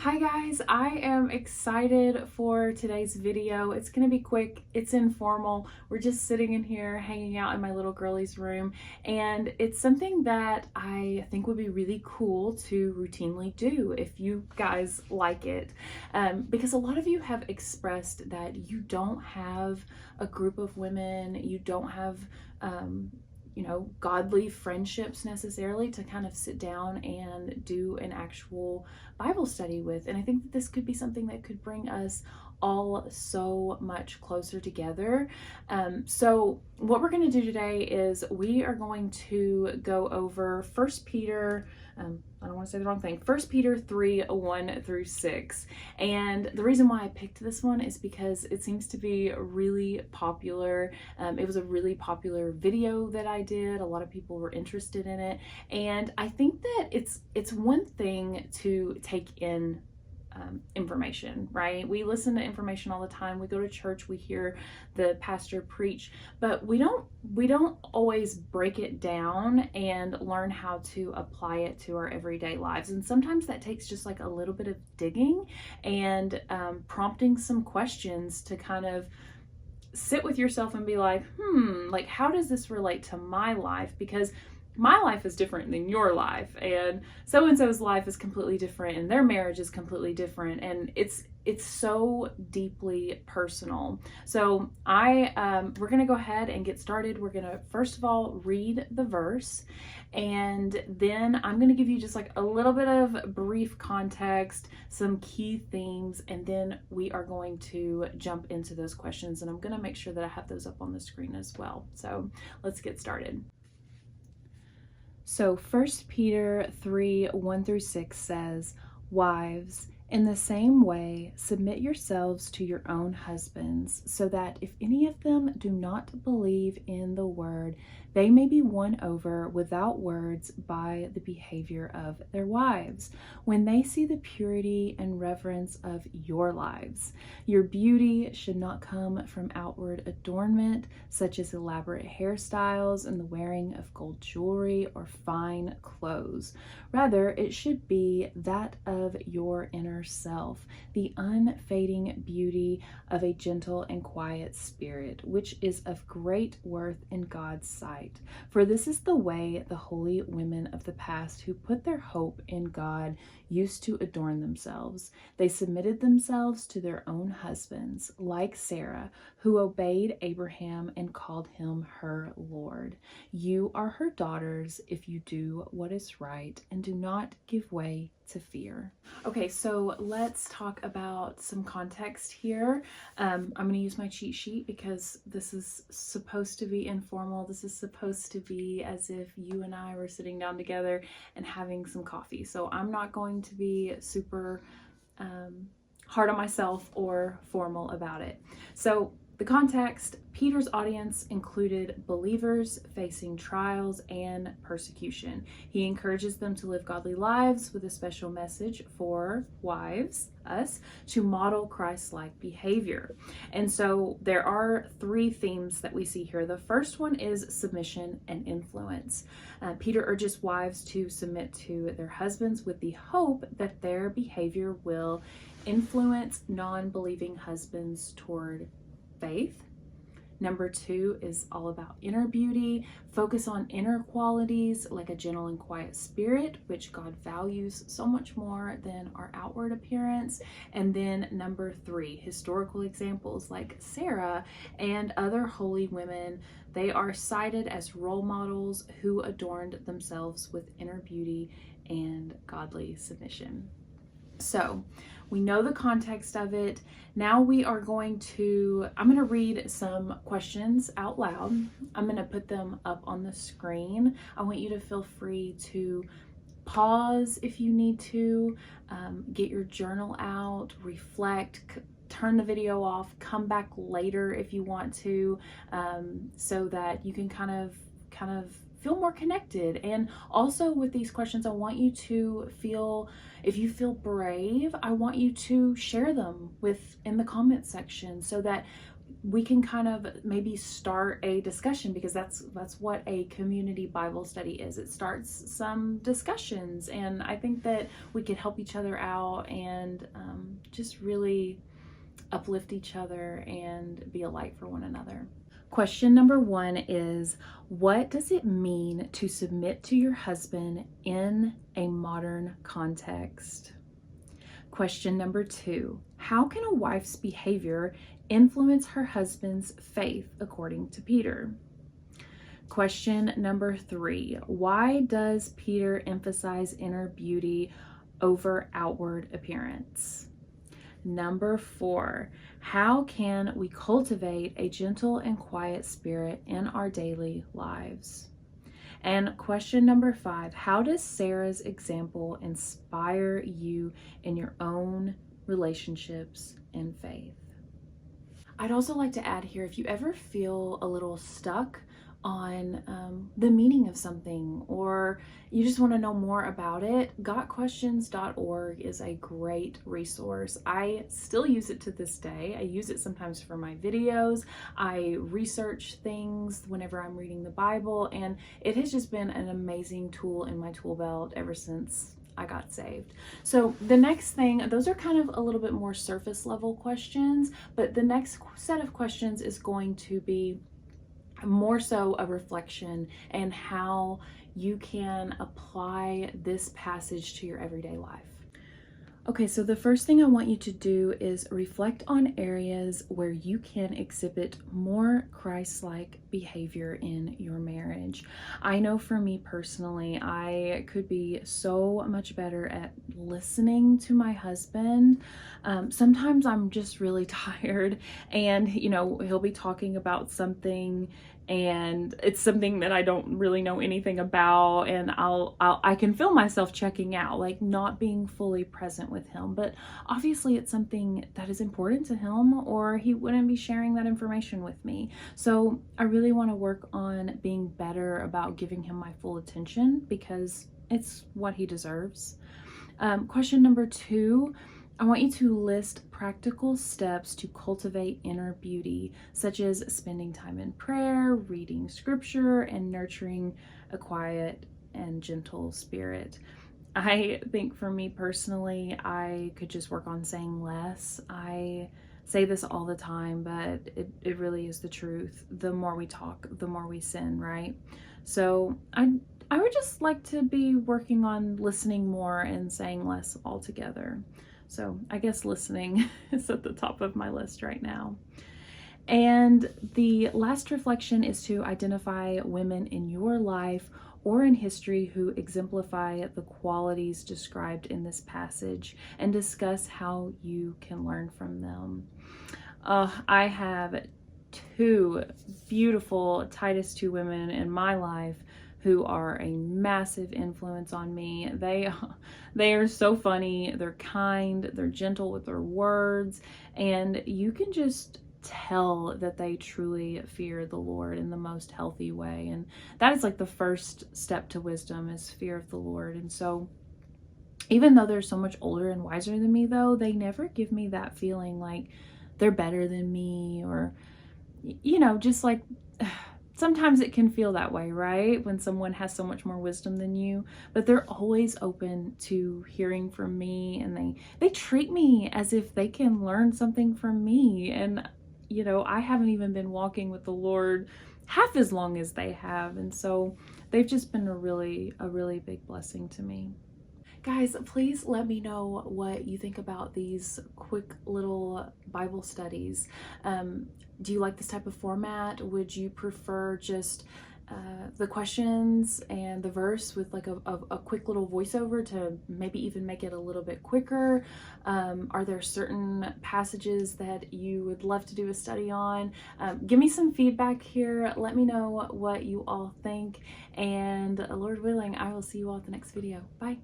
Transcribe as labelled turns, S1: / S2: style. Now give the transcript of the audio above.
S1: Hi guys, I am excited for today's video. It's gonna be quick, it's informal. We're just sitting in here hanging out in my little girlie's room, and it's something that I think would be really cool to routinely do if you guys like it. Because a lot of you have expressed that you don't have a group of women, you don't have godly friendships necessarily to kind of sit down and do an actual Bible study with. And I think that this could be something that could bring us all so much closer together. So what we're going to do today is we are going to go over 1 Peter, I don't want to say the wrong thing, 1 Peter 3, 1 through 6. And the reason why I picked this one is because it seems to be really popular. It was a really popular video that I did. A lot of people were interested in it. And I think that it's one thing to take in information, right? We listen to information all the time. We go to church, we hear the pastor preach, but we don't always break it down and learn how to apply it to our everyday lives. And sometimes that takes just like a little bit of digging and prompting some questions to kind of sit with yourself and be like, like, how does this relate to my life? Because my life is different than your life, and so-and-so's life is completely different, and their marriage is completely different, and it's so deeply personal. So we're gonna go ahead and get started. We're gonna first of all read the verse, and then I'm gonna give you just like a little bit of brief context, some key themes, and then we are going to jump into those questions, and I'm gonna make sure that I have those up on the screen as well. So let's get started. So 1 Peter 3, 1 through 6 says, "Wives, in the same way, submit yourselves to your own husbands, so that if any of them do not believe in the word, they may be won over without words by the behavior of their wives, when they see the purity and reverence of your lives. Your beauty should not come from outward adornment, such as elaborate hairstyles and the wearing of gold jewelry or fine clothes. Rather, it should be that of your inner self, the unfading beauty of a gentle and quiet spirit, which is of great worth in God's sight. For this is the way the holy women of the past who put their hope in God used to adorn themselves. They submitted themselves to their own husbands, like Sarah, who obeyed Abraham and called him her Lord. You are her daughters if you do what is right and do not give way to fear." Okay, so let's talk about some context here. I'm going to use my cheat sheet because this is supposed to be informal. This is supposed to be as if you and I were sitting down together and having some coffee. So I'm not going to be super hard on myself or formal about it. So the context: Peter's audience included believers facing trials and persecution. He encourages them to live godly lives with a special message for wives, us, to model Christ-like behavior. And so there are three themes that we see here. The first one is submission and influence. Peter urges wives to submit to their husbands with the hope that their behavior will influence non-believing husbands toward faith. Number 2 is all about inner beauty. Focus on inner qualities like a gentle and quiet spirit, which God values so much more than our outward appearance. And then number 3, historical examples like Sarah and other holy women. They are cited as role models who adorned themselves with inner beauty and godly submission. So we know the context of it. Now I'm going to read some questions out loud. I'm going to put them up on the screen. I want you to feel free to pause if you need to, get your journal out, reflect, turn the video off, come back later if you want to, so that you can kind of feel more connected. And also with these questions, I want you to feel, if you feel brave, I want you to share them in the comment section, so that we can kind of maybe start a discussion, because that's what a community Bible study is. It starts some discussions, and I think that we could help each other out and just really uplift each other and be a light for one another. Question number 1 is, what does it mean to submit to your husband in a modern context? Question number 2, how can a wife's behavior influence her husband's faith according to Peter? Question number 3, why does Peter emphasize inner beauty over outward appearance? Number 4, how can we cultivate a gentle and quiet spirit in our daily lives? And question number 5, how does Sarah's example inspire you in your own relationships and faith? I'd also like to add here, if you ever feel a little stuck on the meaning of something, or you just want to know more about it, gotquestions.org is a great resource. I still use it to this day. I use it sometimes for my videos. I research things whenever I'm reading the Bible, and it has just been an amazing tool in my tool belt ever since I got saved. So the next thing, those are kind of a little bit more surface level questions, but the next set of questions is going to be more so a reflection and how you can apply this passage to your everyday life. Okay, so the first thing I want you to do is reflect on areas where you can exhibit more Christ-like behavior in your marriage. I know for me personally, I could be so much better at listening to my husband. Sometimes I'm just really tired, and he'll be talking about something and it's something that I don't really know anything about, and I can feel myself checking out, like not being fully present with him. But obviously it's something that is important to him, or he wouldn't be sharing that information with me. So I really want to work on being better about giving him my full attention, because it's what he deserves. Question number 2, I want you to list practical steps to cultivate inner beauty, such as spending time in prayer, reading scripture, and nurturing a quiet and gentle spirit. I think for me personally, I could just work on saying less. I say this all the time, but it really is the truth. The more we talk, the more we sin, right? So I would just like to be working on listening more and saying less altogether. So I guess listening is at the top of my list right now. And the last reflection is to identify women in your life or in history who exemplify the qualities described in this passage, and discuss how you can learn from them. I have 2 beautiful Titus 2 women in my life who are a massive influence on me. They are so funny, they're kind, they're gentle with their words, and you can just tell that they truly fear the Lord in the most healthy way. And that is like the first step to wisdom, is fear of the Lord. And so even though they're so much older and wiser than me, though, they never give me that feeling like they're better than me, or just like sometimes it can feel that way, right? When someone has so much more wisdom than you, but they're always open to hearing from me, and they treat me as if they can learn something from me. And I haven't even been walking with the Lord half as long as they have, and so they've just been a really big blessing to me. Guys, please let me know what you think about these quick little Bible studies. Do you like this type of format? Would you prefer just the questions and the verse with like a quick little voiceover to maybe even make it a little bit quicker? Are there certain passages that you would love to do a study on? Give me some feedback here. Let me know what you all think. And Lord willing, I will see you all at the next video. Bye.